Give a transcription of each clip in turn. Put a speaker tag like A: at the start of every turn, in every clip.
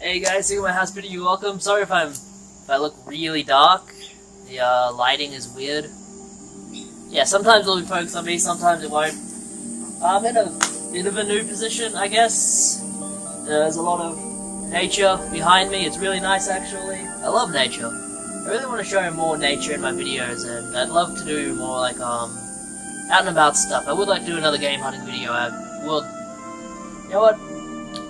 A: Hey guys, welcome to my house video. You're welcome. Sorry if I look really dark. The lighting is weird. Yeah, sometimes it'll be focused on me, sometimes it won't. I'm in a bit of a new position, I guess. There's a lot of nature behind me. It's really nice, actually. I love nature. I really want to show more nature in my videos, and I'd love to do more like out and about stuff. I would like to do another game hunting video. You know what?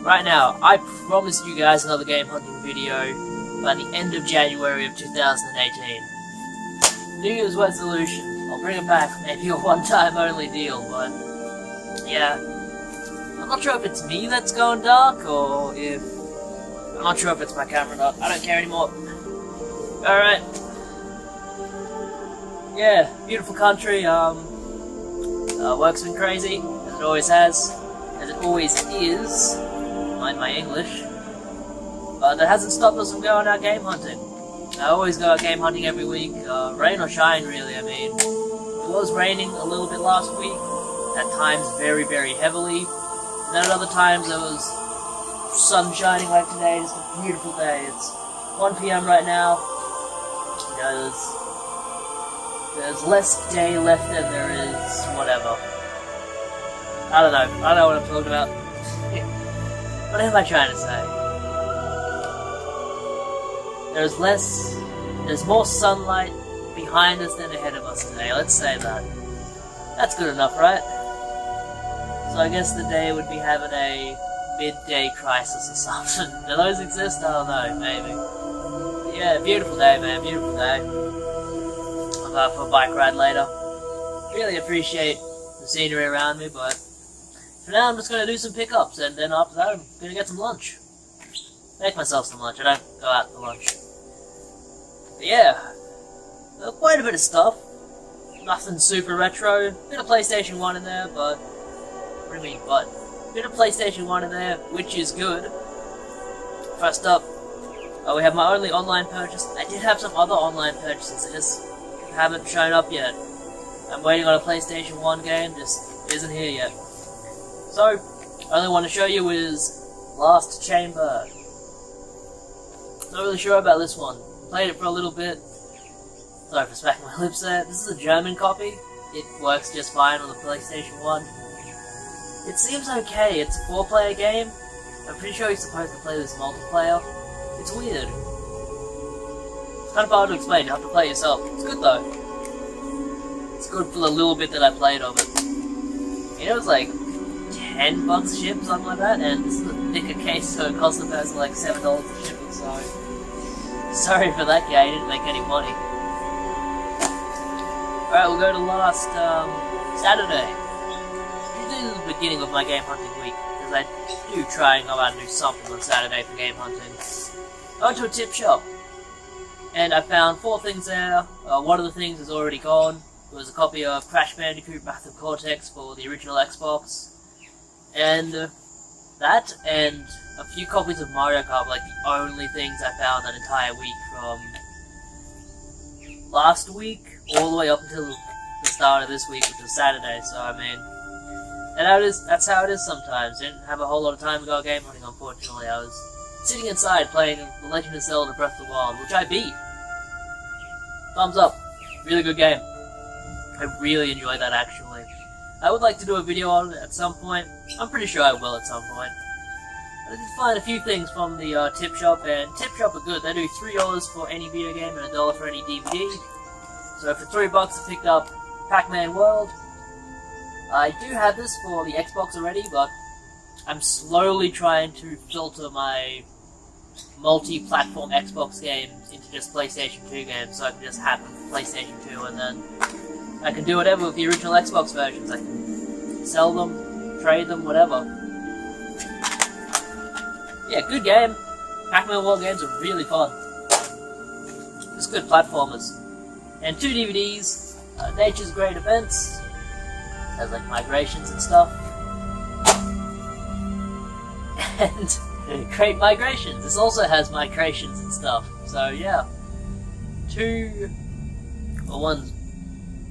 A: Right now, I promised you guys another game hunting video by the end of January of 2018. New Year's resolution. I'll bring it back, maybe a one-time only deal, but yeah. I'm not sure if it's me that's going dark, or if... I'm not sure if it's my camera or not. I don't care anymore. Alright. Yeah, beautiful country. Work's been crazy, as it always has. As it always is. Mind my English. But that hasn't stopped us from going out game hunting. I always go out game hunting every week, rain or shine really. I mean, it was raining a little bit last week, at times very, very heavily, and then at other times there was sun shining like today. It's a beautiful day. It's 1 PM right now. You know, there's less day left than there is whatever. I don't know what I'm talking about. What am I trying to say? There's more sunlight behind us than ahead of us today, let's say that. That's good enough, right? So I guess the day would be having a midday crisis or something. Do those exist? I don't know, maybe. But yeah, beautiful day, man, beautiful day. I'll go for a bike ride later. Really appreciate the scenery around me, but for now I'm just going to do some pickups, and then after that I'm going to get some lunch. Make myself some lunch. I don't go out for lunch. But yeah, quite a bit of stuff. Nothing super retro. Bit of PlayStation 1 in there, but... What do you mean, but? Bit of PlayStation 1 in there, which is good. First up, we have my only online purchase. I did have some other online purchases that just haven't shown up yet. I'm waiting on a PlayStation 1 game, just isn't here yet. So, I only want to show you is Last Chamber. Not really sure about this one. Played it for a little bit. Sorry for smacking my lips there. This is a German copy. It works just fine on the PlayStation 1. It seems okay. It's a 4-player game. I'm pretty sure you're supposed to play this multiplayer. It's weird. It's kind of hard to explain. You have to play it yourself. It's good though. It's good for the little bit that I played of it. You know, it's like $10 shipped, something like that, and this is a thicker case, so it cost the person like $7 to ship it, so... Sorry for that guy, he didn't make any money. Alright, we'll go to last, Saturday. This is the beginning of my game hunting week, because I do try and go out and do something on Saturday for game hunting. I went to a tip shop, and I found 4 things there. One of the things is already gone. It was a copy of Crash Bandicoot Wrath of Cortex for the original Xbox. And that, and a few copies of Mario Kart were like the only things I found that entire week, from last week all the way up until the start of this week, which was Saturday. So I mean, and that's how it is sometimes. Didn't have a whole lot of time to go game hunting, unfortunately. I was sitting inside playing The Legend of Zelda Breath of the Wild, which I beat. Thumbs up. Really good game. I really enjoyed that, actually. I would like to do a video on it at some point. I'm pretty sure I will at some point. I did find a few things from the tip shop, and tip shop are good. They do $3 for any video game and $1 for any DVD. So for $3 I picked up Pac-Man World. I do have this for the Xbox already, but I'm slowly trying to filter my multi-platform Xbox games into just PlayStation 2 games, so I can just have them for PlayStation 2, and then I can do whatever with the original Xbox versions. I can sell them, trade them, whatever. Yeah, good game. Pac-Man World games are really fun. Just good platformers. And 2 DVDs. Nature's Great Events. Has like migrations and stuff. And Great Migrations. This also has migrations and stuff. So yeah. 2... Well,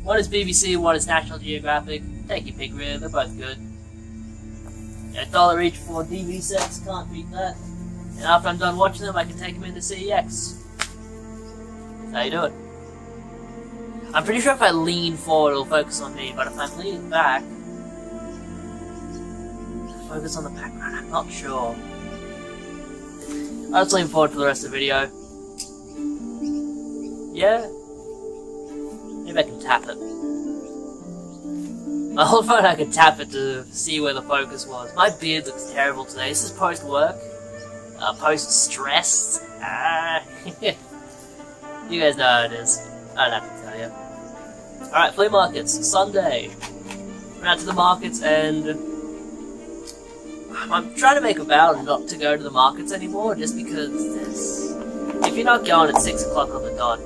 A: one is BBC, one is National Geographic. Take your pick, really. They're both good. $1 each for DVD sets, can't beat that. And after I'm done watching them, I can take them into CEX. That's how you do it. I'm pretty sure if I lean forward, it'll focus on me, but if I'm leaning back, focus on the background, I'm not sure. I'll just lean forward for the rest of the video. Yeah? Maybe I can tap it. I whole phone I could tap it to see where the focus was. My beard looks terrible today. This is post-work. Post-stress. You guys know how it is. I don't have to tell you. Alright, flea markets. Sunday. Went out to the markets and I'm trying to make a vow not to go to the markets anymore just because if you're not going at 6 o'clock on the dot,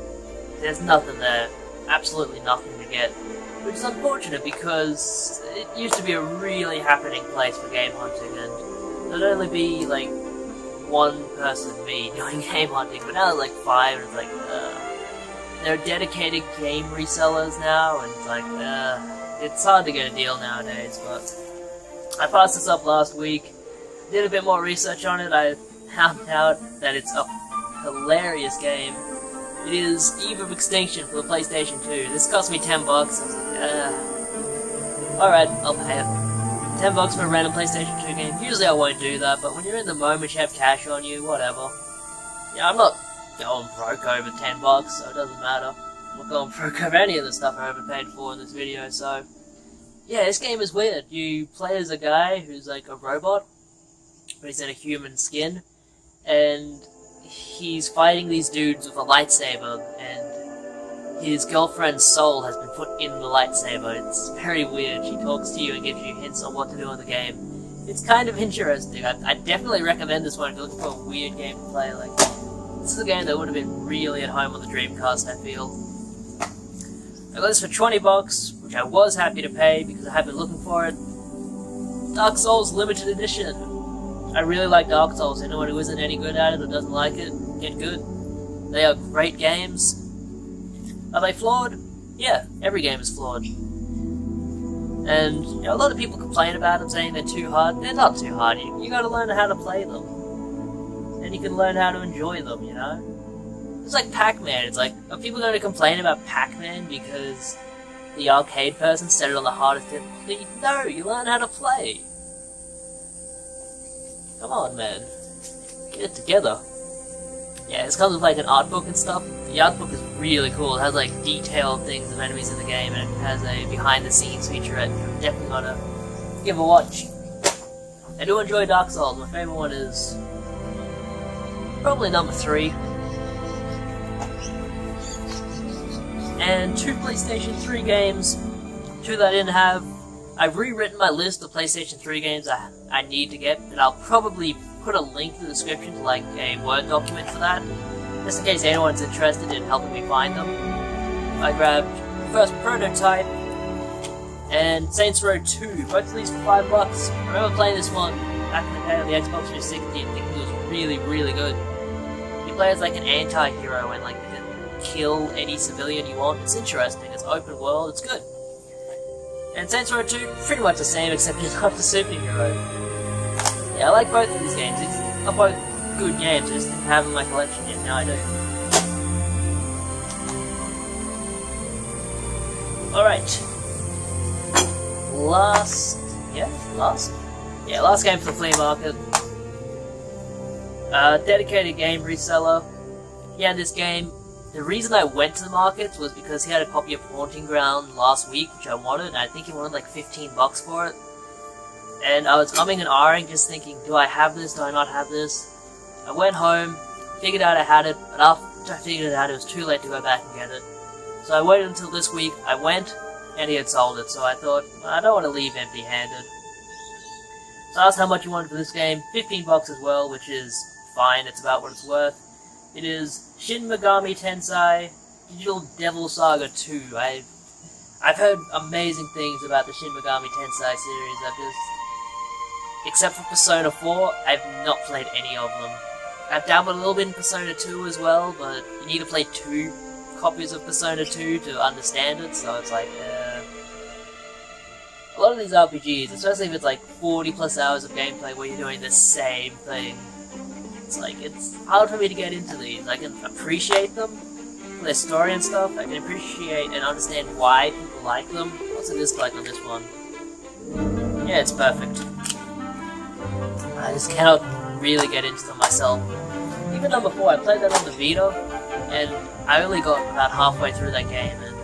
A: there's nothing there. Absolutely nothing to get. Which is unfortunate because it used to be a really happening place for game hunting and there'd only be like one person, me, doing game hunting, but now there's like 5 and it's like, there are dedicated game resellers now and it's like, it's hard to get a deal nowadays, but I passed this up last week, did a bit more research on it, I found out that it's a hilarious game. It is Eve of Extinction for the PlayStation 2. This cost me $10. I was like, alright, I'll pay it. $10 for a random PlayStation 2 game. Usually I won't do that, but when you're in the moment, you have cash on you, whatever. Yeah, I'm not going broke over $10, so it doesn't matter. I'm not going broke over any of the stuff I overpaid for in this video, so... Yeah, this game is weird. You play as a guy who's like a robot, but he's in a human skin, and he's fighting these dudes with a lightsaber, and his girlfriend's soul has been put in the lightsaber. It's very weird. She talks to you and gives you hints on what to do in the game. It's kind of interesting. I definitely recommend this one if you're looking for a weird game to play. Like, this is a game that would have been really at home on the Dreamcast, I feel. I got this for $20, which I was happy to pay because I have been looking for it. Dark Souls Limited Edition. I really like Dark Souls. Anyone who isn't any good at it or doesn't like it, get good. They are great games. Are they flawed? Yeah, every game is flawed. And, you know, a lot of people complain about them, saying they're too hard. They're not too hard. You gotta learn how to play them. And you can learn how to enjoy them, you know? It's like Pac-Man. It's like, are people going to complain about Pac-Man because the arcade person set it on the hardest difficulty? No, you learn how to play. Come on, man. Get it together. Yeah, this comes with like an art book and stuff. The art book is really cool. It has like detailed things of enemies in the game, and it has a behind-the-scenes featurette. I'm definitely gonna give a watch. I do enjoy Dark Souls. My favorite one is probably number 3. And 2 PlayStation 3 games, 2 that I didn't have. I've rewritten my list of PlayStation 3 games I need to get, and I'll probably put a link in the description to like a Word document for that, just in case anyone's interested in helping me find them. I grabbed the first Prototype and Saints Row 2, both of these for $5. I remember playing this one back in the day on the Xbox 360 and thinking it was really, really good. You play as like an anti-hero and like you can kill any civilian you want. It's interesting, it's open world, it's good. And Saints Row 2, pretty much the same, except you're not the superhero. Yeah, I like both of these games. They're both good games, I just didn't have them in my collection yet, now I do. Alright. Last game for the flea market. Dedicated game reseller. Yeah, this game, the reason I went to the market was because he had a copy of Haunting Ground last week, which I wanted, and I think he wanted like $15 for it. And I was umming and ahhing, just thinking, do I have this, do I not have this? I went home, figured out I had it, but after I figured it out, it was too late to go back and get it. So I waited until this week, I went, and he had sold it, so I thought, I don't want to leave empty-handed. So I asked how much he wanted for this game, $15 as well, which is fine, it's about what it's worth. It is Shin Megami Tensei Digital Devil Saga 2. I've heard amazing things about the Shin Megami Tensei series. Except for Persona 4, I've not played any of them. I've dabbled a little bit in Persona 2 as well, but you need to play 2 copies of Persona 2 to understand it, so it's like, a lot of these RPGs, especially if it's like 40 plus hours of gameplay where you're doing the same thing, It's like, it's hard for me to get into these. I can appreciate them, their story and stuff. I can appreciate and understand why people like them. What's the dislike on this one? Yeah, it's perfect. I just cannot really get into them myself. Even number 4, I played that on the Vita, and I only got about halfway through that game, and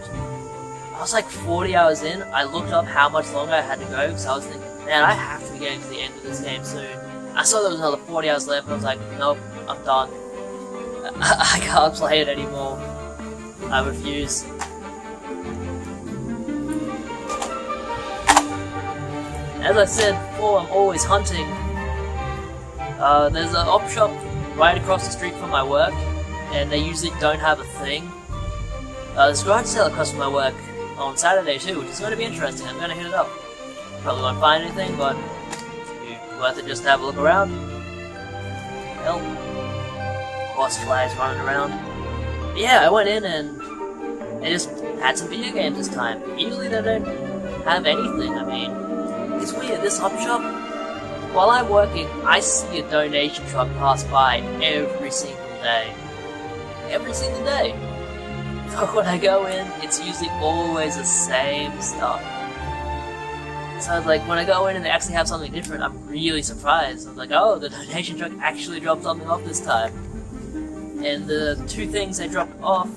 A: I was like 40 hours in. I looked up how much longer I had to go, because I was thinking, man, I have to be getting to the end of this game soon. I saw there was another 40 hours left, and I was like, nope, I'm done. I can't play it anymore. I refuse. As I said before, I'm always hunting. There's an op shop right across the street from my work, and they usually don't have a thing. There's a garage sale across from my work on Saturday too, which is going to be interesting. I'm going to hit it up. Probably won't find anything, but it's worth it just to have a look around. Hell, horse flies running around. But yeah, I went in and they just had some video games this time. Usually they don't have anything. I mean, it's weird. This op shop, while I'm working, I see a donation truck pass by every single day. Every single day. But when I go in, it's usually always the same stuff. So it's like, when I go in and they actually have something different, I'm really surprised. I'm like, oh, the donation truck actually dropped something off this time. And the 2 things they dropped off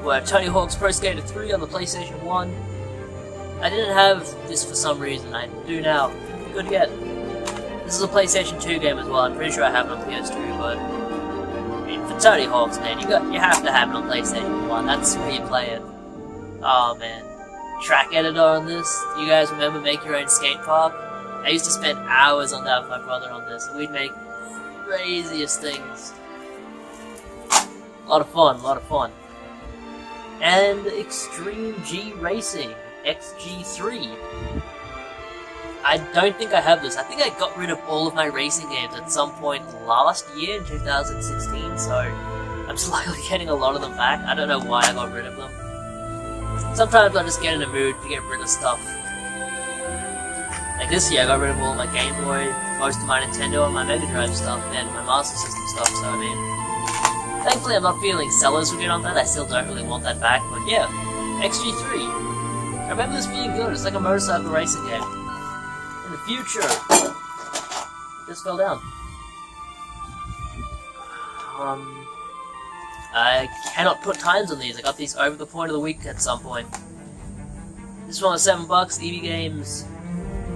A: were Tony Hawk's Pro Skater 3 on the PlayStation 1. I didn't have this for some reason, I do now. Good to get. This is a PlayStation 2 game as well. I'm pretty sure I have it on PS2, but I mean, for Tony Hawk's, man, you have to have it on PlayStation 1. That's where you play it. Oh man, track editor on this. You guys remember Make Your Own Skate Park? I used to spend hours on that with my brother on this, and we'd make craziest things. A lot of fun, a lot of fun. And Extreme G Racing XG3. I don't think I have this. I think I got rid of all of my racing games at some point last year in 2016, so I'm slowly getting a lot of them back. I don't know why I got rid of them. Sometimes I just get in a mood to get rid of stuff. Like this year I got rid of all my Game Boy, most of my Nintendo and my Mega Drive stuff, and my Master System stuff, so I mean, thankfully I'm not feeling seller's regret on that. I still don't really want that back, but yeah, XG3. I remember this being good. It's like a motorcycle racing game. In the future. Just fell down. I cannot put times on these. I got these over the point of the week at some point. This one was $7. EB Games.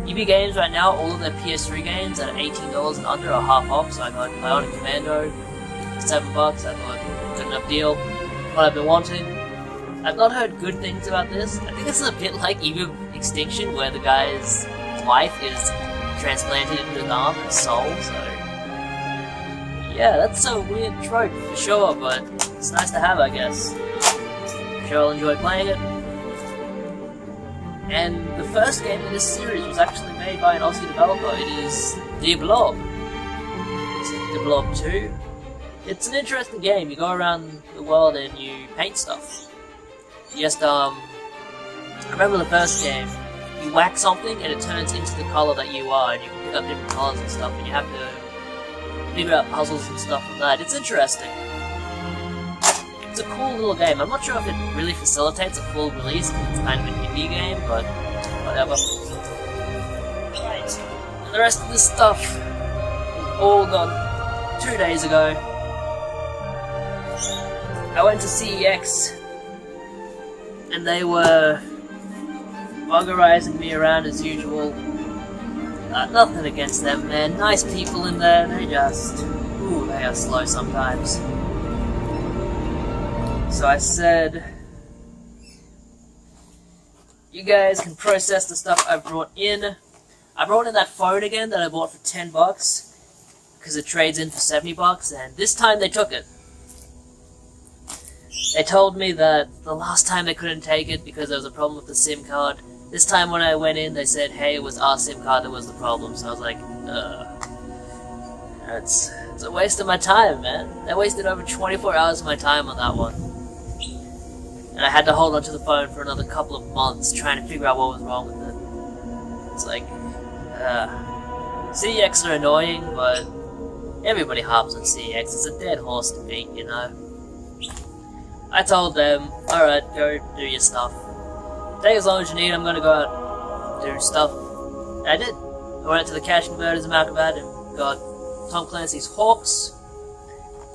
A: EB Games right now, all of their PS3 games at $18 and under are half off. So I got Bionic Commando for $7. I thought, good enough deal. What I've been wanting. I've not heard good things about this. I think this is a bit like EB Extinction, where the guy's wife is transplanted into his arm and soul, so yeah, that's a weird trope for sure, but it's nice to have, I guess. Sure, I'll enjoy playing it. And the first game in this series was actually made by an Aussie developer. It is The Blob. It's The Blob 2. It's an interesting game. You go around the world and you paint stuff. You just, I remember the first game, you whack something and it turns into the color that you are, and you can pick up different colors and stuff, and you have to figure out puzzles and stuff like that. It's interesting. It's a cool little game. I'm not sure if it really facilitates a full release, because it's kind of an indie game, but whatever. Right. And the rest of this stuff is all gone 2 days ago. I went to CEX, and they were buggerizing me around as usual. Nothing against them, man. Nice people in there. They just... ooh, they are slow sometimes. So I said, you guys can process the stuff I brought in. I brought in that phone again that I bought for $10, because it trades in for $70, and this time they took it. They told me that the last time they couldn't take it because there was a problem with the SIM card. This time when I went in, they said, hey, it was our SIM card that was the problem. So I was like, it's a waste of my time, man. They wasted over 24 hours of my time on that one. And I had to hold onto the phone for another couple of months trying to figure out what was wrong with it. It's like, CX are annoying, but Everybody hops on CX, it's a dead horse to beat, you know. I told them, alright, go do your stuff. Take as long as you need, I'm gonna go out and do stuff. And I did. I went to the cash converters in Malcolm and got Tom Clancy's Hawks.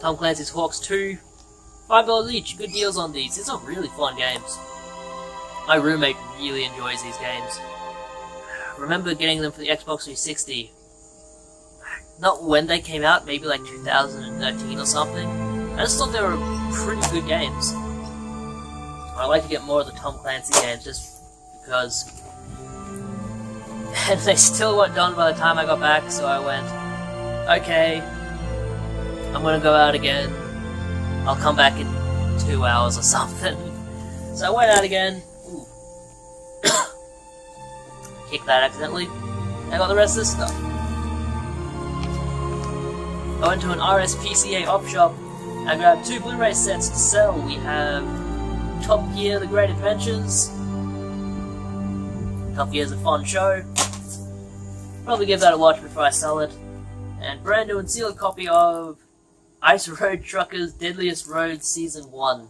A: Tom Clancy's Hawks 2. $5 each, good deals on these. These are really fun games. My roommate really enjoys these games. I remember getting them for the Xbox 360. Not when they came out, maybe like 2013 or something. I just thought they were pretty good games. I'd like to get more of the Tom Clancy games just because. And they still weren't done by the time I got back, so I went, okay, I'm gonna go out again. I'll come back in 2 hours or something. So I went out again. Ooh. Kicked that accidentally. I got the rest of this stuff. I went to an RSPCA op shop. I grabbed 2 Blu-ray sets to sell. We have Top Gear: The Great Adventures. Top Gear's a fun show. Probably give that a watch before I sell it. And brand new and sealed copy of Ice Road Truckers Deadliest Road Season 1.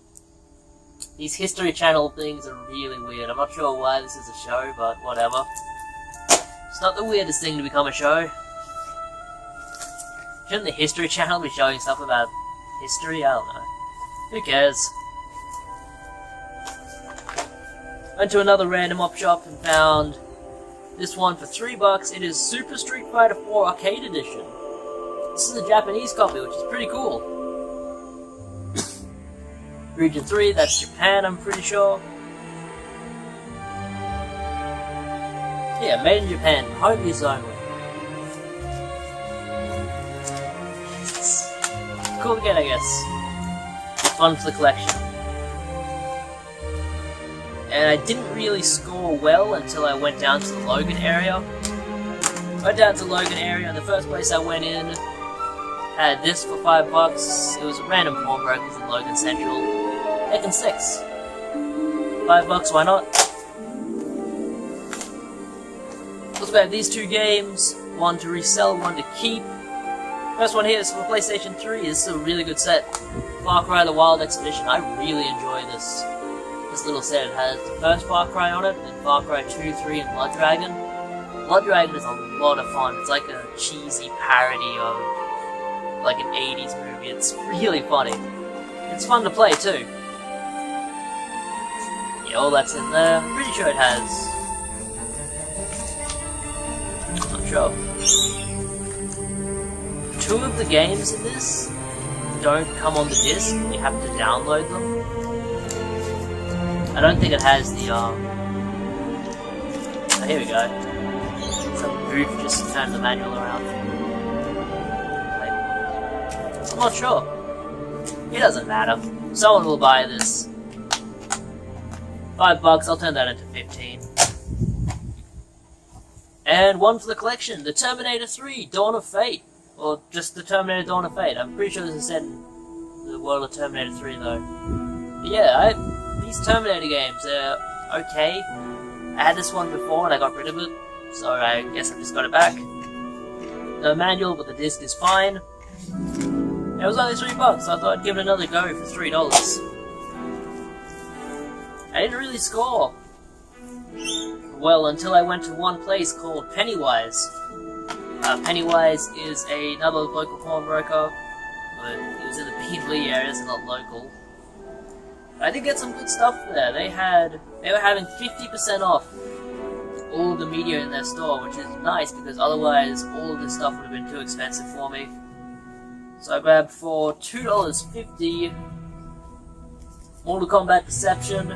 A: These History Channel things are really weird. I'm not sure why this is a show, but whatever. It's not the weirdest thing to become a show. Shouldn't the History Channel be showing stuff about history? I don't know. Who cares? Went to another random op shop and found this one for $3. It is Super Street Fighter 4 Arcade Edition. This is a Japanese copy, which is pretty cool. Region 3, that's Japan, I'm pretty sure. Yeah, made in Japan, home use only. Cool to get, I guess. Fun for the collection. And I didn't really score well until I went down to the Logan area. Went down to the Logan area, and the first place I went in had this for $5. It was a random pawnbrokers in Logan Central. Tekken 6. $5, why not? Also, I have these 2 games. One to resell, one to keep. First one here is for PlayStation 3. This is a really good set. Far Cry: The Wild Expedition. I really enjoy this little set. It has the first Far Cry on it, and Far Cry 2, 3, and Blood Dragon. Blood Dragon is a lot of fun. It's like a cheesy parody of like an 80s movie. It's really funny. It's fun to play too. Yeah, all that's in there. I'm pretty sure it has. I'm not sure. 2 of the games in this don't come on the disc. You have to download them. I don't think it has the, oh, here we go. Some goof just turned the manual around. Wait. I'm not sure. It doesn't matter. Someone will buy this. $5, I'll turn that into 15. And one for the collection, the Terminator 3, Dawn of Fate. Or just the Terminator Dawn of Fate. I'm pretty sure this is set in the world of Terminator 3 though. But yeah, these Terminator games, they're okay. I had this one before and I got rid of it, so I guess I just got it back. No manual, but the disc is fine. It was only $3, so I thought I'd give it another go for $3. I didn't really score well until I went to one place called Pennywise. Pennywise is another local pawnbroker, but it was in the Beanley area, so not local. I did get some good stuff there. They were having 50% off all of the media in their store, which is nice because otherwise all of this stuff would have been too expensive for me. So I grabbed for $2.50 Mortal Kombat Deception.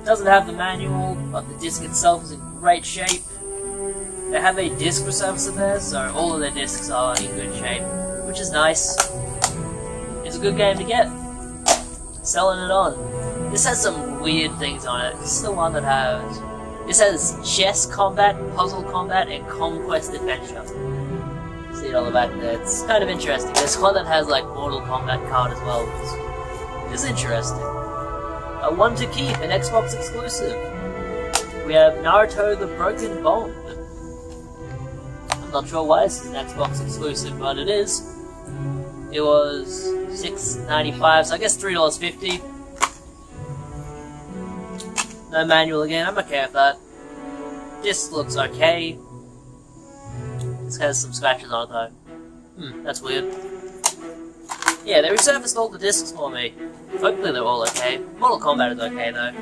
A: Doesn't have the manual, but the disc itself is in great shape. They have a disc reservice there, so all of their discs are in good shape, which is nice. It's a good game to get. Selling it on. This has some weird things on it. This is the one that has... This has chess combat, puzzle combat, and conquest adventure. See it on the back there. It's kind of interesting. There's one that has like Mortal Kombat card as well, which is interesting. A one to keep, an Xbox exclusive. We have Naruto: The Broken Bond. I'm not sure why this is an Xbox exclusive, but it is. It was $6.95, so I guess $3.50. No manual again, I'm okay with that. This looks okay. This has some scratches on it though. That's weird. Yeah, they resurfaced all the discs for me. Hopefully they're all okay. Mortal Kombat is okay though.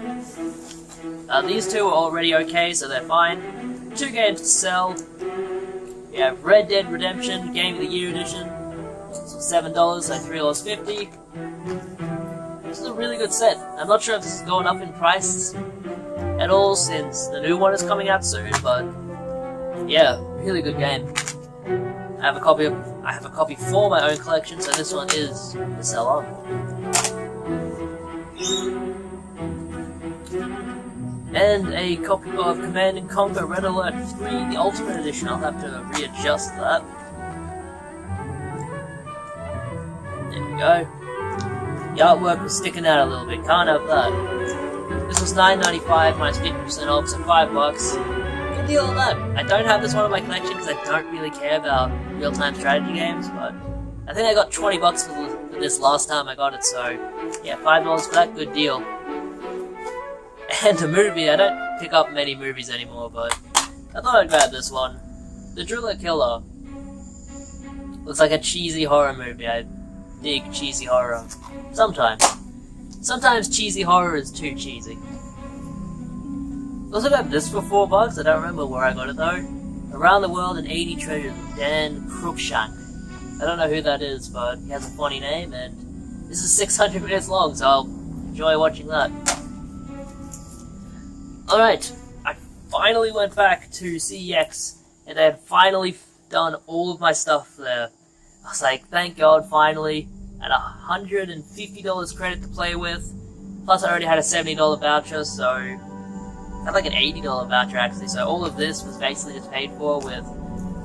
A: These two are already okay, so they're fine. 2 games to sell. We have Red Dead Redemption Game of the Year Edition. $7, so $3.50. This is a really good set. I'm not sure if this is going up in price at all since the new one is coming out soon, but yeah, really good game. I have a copy for my own collection, so this one is to sell on. And a copy of Command & Conquer Red Alert 3, the Ultimate Edition. I'll have to readjust that. There we go. The artwork was sticking out a little bit, can't have that. This was $9.95 minus 50% off, so $5. Good deal on that. I don't have this one in my collection because I don't really care about real-time strategy games, but I think I got $20 for this last time I got it, so yeah, $5 for that, good deal. And a movie, I don't pick up many movies anymore, but I thought I'd grab this one. The Driller Killer. Looks like a cheesy horror movie. I dig cheesy horror. Sometimes. Sometimes cheesy horror is too cheesy. Also got this for $4, I don't remember where I got it though. Around the World in 80 Treasures, Dan Cruikshank. I don't know who that is, but he has a funny name, and this is 600 minutes long, so I'll enjoy watching that. Alright, I finally went back to CEX, and I had finally done all of my stuff there. I was like, thank God, finally. I had $150 credit to play with, plus I already had a $70 voucher, so I had like an $80 voucher actually, so all of this was basically just paid for with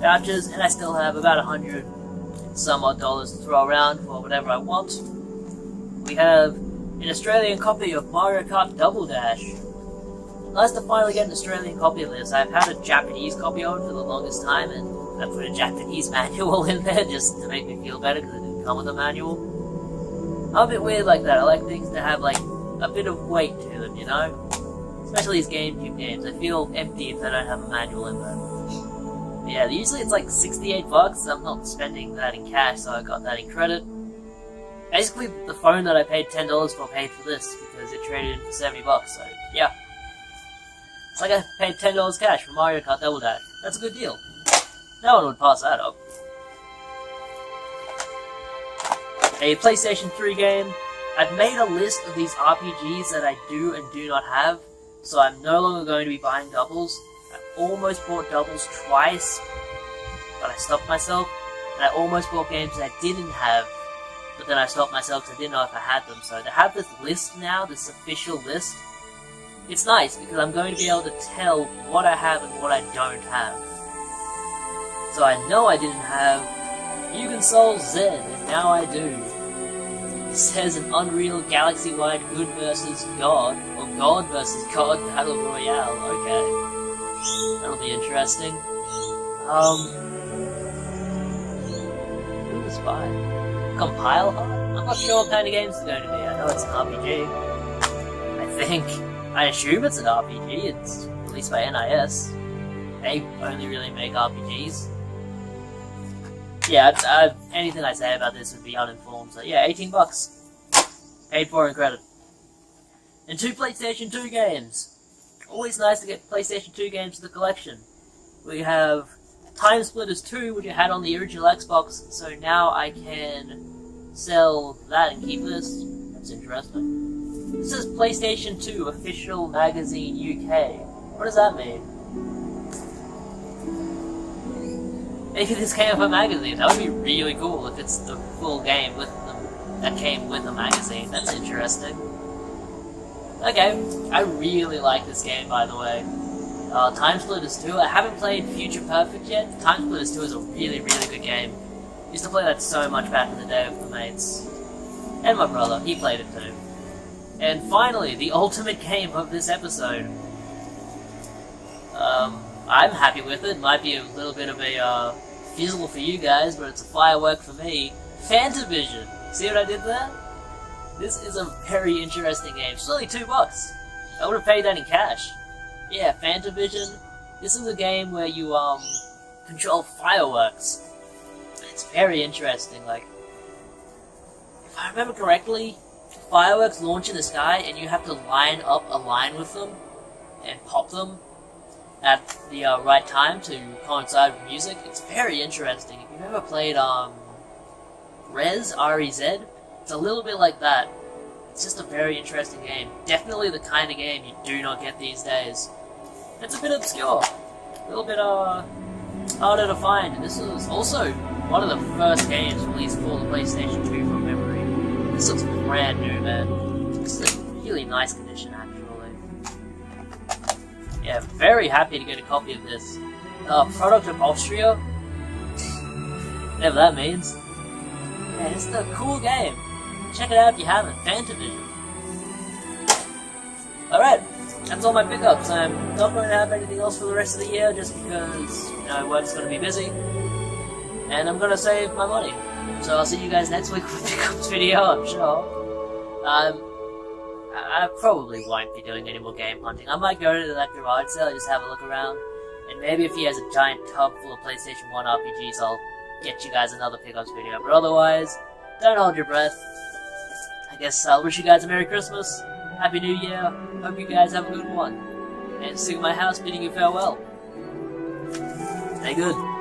A: vouchers, and I still have about $100 and some odd dollars to throw around for whatever I want. We have an Australian copy of Mario Kart Double Dash. Nice to finally get an Australian copy of this. I've had a Japanese copy of it for the longest time, and I put a Japanese manual in there just to make me feel better because it didn't come with a manual. I'm a bit weird like that. I like things to have like a bit of weight to them, you know? Especially these GameCube games. I feel empty if I don't have a manual in them. But yeah, usually it's like $68. I'm not spending that in cash, so I got that in credit. Basically, the phone that I paid $10 for paid for this because it traded in for $70, so yeah. It's like I paid $10 cash for Mario Kart Double Dash. That's a good deal. No one would pass that up. A PlayStation 3 game. I've made a list of these RPGs that I do and do not have, so I'm no longer going to be buying doubles. I almost bought doubles twice, but I stopped myself. And I almost bought games that I didn't have, but then I stopped myself because I didn't know if I had them. So to have this list now, this official list, it's nice because I'm going to be able to tell what I have and what I don't have. So I know I didn't have Mugen Soul Z, and now I do. It says an Unreal Galaxy-wide Good vs. God, or God vs. God Battle Royale. Okay. That'll be interesting. Who was by? Compile Hard? I'm not sure what kind of game it's going to be. I know it's an RPG. I think. I assume it's an RPG. It's released by NIS. They only really make RPGs. Yeah, anything I say about this would be uninformed. So yeah, $18. Paid for in credit. And 2 PlayStation 2 games. Always nice to get PlayStation 2 games to the collection. We have Time Splitters 2, which I had on the original Xbox, so now I can sell that and keep this. That's interesting. This is PlayStation 2 Official Magazine UK. What does that mean? Maybe this came with a magazine. That would be really cool if it's the full game with them that came with a magazine. That's interesting. Okay, I really like this game, by the way. Time Splitters 2. I haven't played Future Perfect yet. Time Splitters 2 is a really, really good game. Used to play that so much back in the day with my mates. And my brother, he played it too. And finally, the ultimate game of this episode. I'm happy with it. Might be a little bit of a fizzle for you guys, but it's a firework for me. Fantavision. See what I did there? This is a very interesting game. It's only $2. I would have paid that in cash. Yeah, Fantavision. This is a game where you control fireworks. It's very interesting. Like, if I remember correctly, fireworks launch in the sky, and you have to line up a line with them and pop them at the right time to coincide with music. It's very interesting. If you've ever played Rez, R-E-Z, it's a little bit like that. It's just a very interesting game. Definitely the kind of game you do not get these days. It's a bit obscure. A little bit harder to find. And this was also one of the first games released for the PlayStation 2 from memory. This looks brand new, man. This is in really nice condition, actually. Yeah, very happy to get a copy of this. Product of Austria? Whatever that means. Yeah, it's a cool game. Check it out if you haven't. Fantavision. Alright, that's all my pickups. I'm not going to have anything else for the rest of the year just because, work's going to be busy. And I'm going to save my money. So I'll see you guys next week with a pickups video, I'm sure. I probably won't be doing any more game hunting. I might go to that garage sale and just have a look around. And maybe if he has a giant tub full of PlayStation 1 RPGs, I'll get you guys another pickups video. But otherwise, don't hold your breath. I guess I'll wish you guys a Merry Christmas, Happy New Year, hope you guys have a good one. And sing my house bidding you farewell. Stay good.